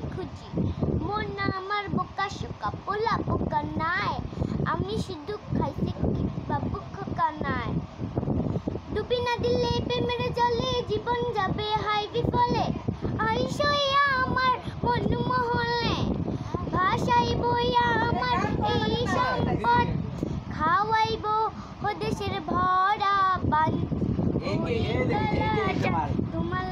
খুঁজি মন আমার বোকা শোকা পোলা বোকা নাই আমি শুধু খাইছি বাবু খোকা নাই ডুবি না দিলে প্রেমের জলে জীবন যাবে হাই বিফলে আইসইয়া আমার মন মহলে ভাসাইব আমার এই সম্পদ খাওয়াইব ও দেশের ভরা পান তোমার